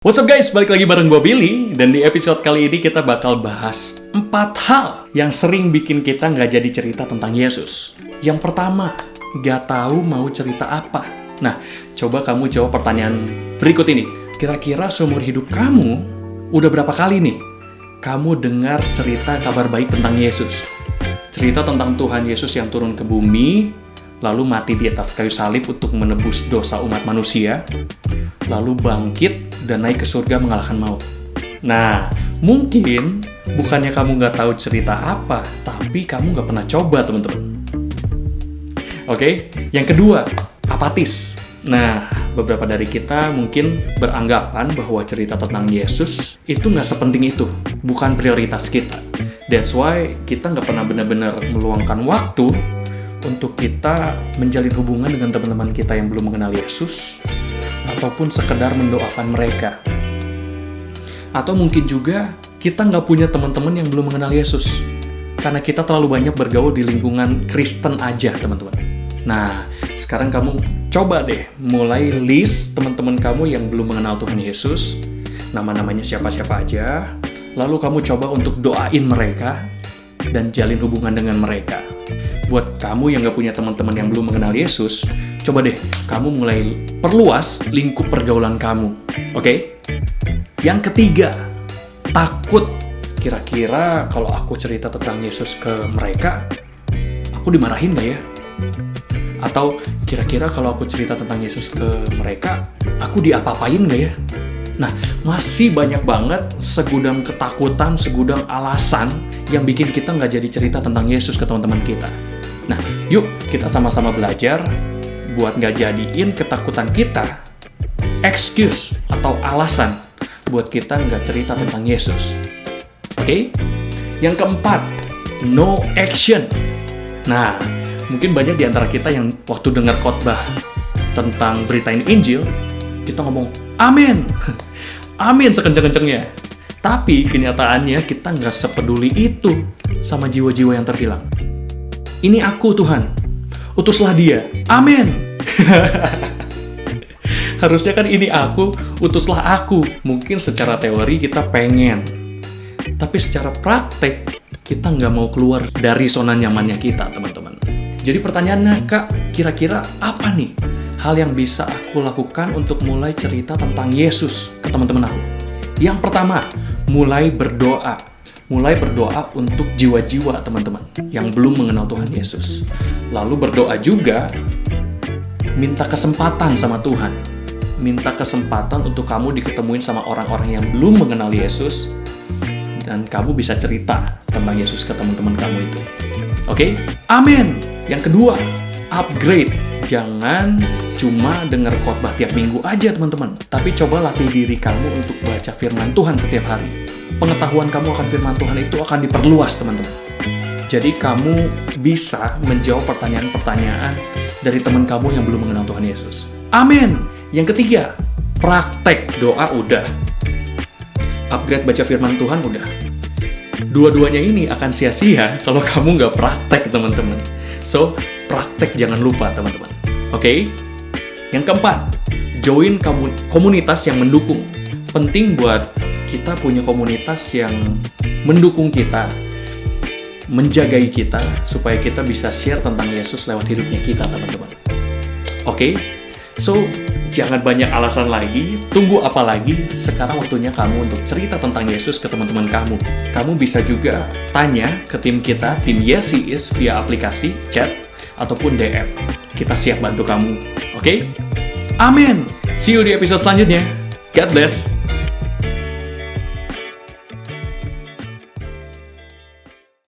What's up guys, balik lagi bareng gue Billy. Dan di episode kali ini kita bakal bahas 4 hal yang sering bikin kita nggak jadi cerita tentang Yesus. Yang pertama, nggak tahu mau cerita apa. Nah, coba kamu jawab pertanyaan berikut ini. Kira-kira seumur hidup kamu, udah berapa kali nih kamu dengar cerita kabar baik tentang Yesus? Cerita tentang Tuhan Yesus yang turun ke bumi, lalu mati di atas kayu salib untuk menebus dosa umat manusia, lalu bangkit dan naik ke surga mengalahkan maut. Nah, mungkin bukannya kamu nggak tahu cerita apa, tapi kamu nggak pernah coba, teman-teman. Oke, yang kedua, apatis. Nah, beberapa dari kita mungkin beranggapan bahwa cerita tentang Yesus itu nggak sepenting itu, bukan prioritas kita. That's why kita nggak pernah benar-benar meluangkan waktu untuk kita menjalin hubungan dengan teman-teman kita yang belum mengenal Yesus, ataupun sekedar mendoakan mereka. Atau mungkin juga kita nggak punya teman-teman yang belum mengenal Yesus, karena kita terlalu banyak bergaul di lingkungan Kristen aja, teman-teman. Nah, sekarang kamu coba deh mulai list teman-teman kamu yang belum mengenal Tuhan Yesus, nama-namanya siapa-siapa aja, lalu kamu coba untuk doain mereka, dan jalin hubungan dengan mereka. Buat kamu yang gak punya teman-teman yang belum mengenal Yesus, coba deh kamu mulai perluas lingkup pergaulan kamu. Oke? Yang ketiga, takut. Kira-kira kalau aku cerita tentang Yesus ke mereka, aku dimarahin gak ya? Atau kira-kira kalau aku cerita tentang Yesus ke mereka, aku diapa-apain gak ya? Nah, masih banyak banget segudang ketakutan, segudang alasan yang bikin kita nggak jadi cerita tentang Yesus ke teman-teman kita. Nah, yuk kita sama-sama belajar buat nggak jadiin ketakutan kita excuse atau alasan buat kita nggak cerita tentang Yesus. Oke? Yang keempat, no action. Nah, mungkin banyak di antara kita yang waktu dengar khotbah tentang beritain Injil, kita ngomong, amin. Amin sekenceng-kencengnya. Tapi kenyataannya kita nggak sepeduli itu sama jiwa-jiwa yang terhilang. Ini aku Tuhan, utuslah dia. Amin. Harusnya kan ini aku, utuslah aku. Mungkin secara teori kita pengen, tapi secara praktek kita nggak mau keluar dari zona nyamannya kita, teman-teman. Jadi pertanyaannya, Kak, kira-kira apa nih hal yang bisa aku lakukan untuk mulai cerita tentang Yesus ke teman-teman aku? Yang pertama, mulai berdoa. Mulai berdoa untuk jiwa-jiwa teman-teman yang belum mengenal Tuhan Yesus. Lalu berdoa juga, minta kesempatan sama Tuhan. Minta kesempatan untuk kamu diketemuin sama orang-orang yang belum mengenal Yesus, dan kamu bisa cerita tentang Yesus ke teman-teman kamu itu. Oke? Amin! Yang kedua, upgrade. Jangan cuma dengar khotbah tiap minggu aja, teman-teman. Tapi coba latih diri kamu untuk baca firman Tuhan setiap hari. Pengetahuan kamu akan firman Tuhan itu akan diperluas, teman-teman. Jadi kamu bisa menjawab pertanyaan-pertanyaan dari teman kamu yang belum mengenal Tuhan Yesus. Amin! Yang ketiga, praktek. Doa udah. Upgrade baca firman Tuhan udah. Dua-duanya ini akan sia-sia kalau kamu nggak praktek, teman-teman. So, praktek jangan lupa, teman-teman. Oke? Yang keempat, join komunitas yang mendukung. Penting buat kita punya komunitas yang mendukung kita, menjagai kita, supaya kita bisa share tentang Yesus lewat hidupnya kita, teman-teman. Oke? So, jangan banyak alasan lagi, tunggu apa lagi, sekarang waktunya kamu untuk cerita tentang Yesus ke teman-teman kamu. Kamu bisa juga tanya ke tim kita, tim Yes He Is, via aplikasi, chat, ataupun DM. Kita siap bantu kamu, oke? Amin! See you di episode selanjutnya. God bless!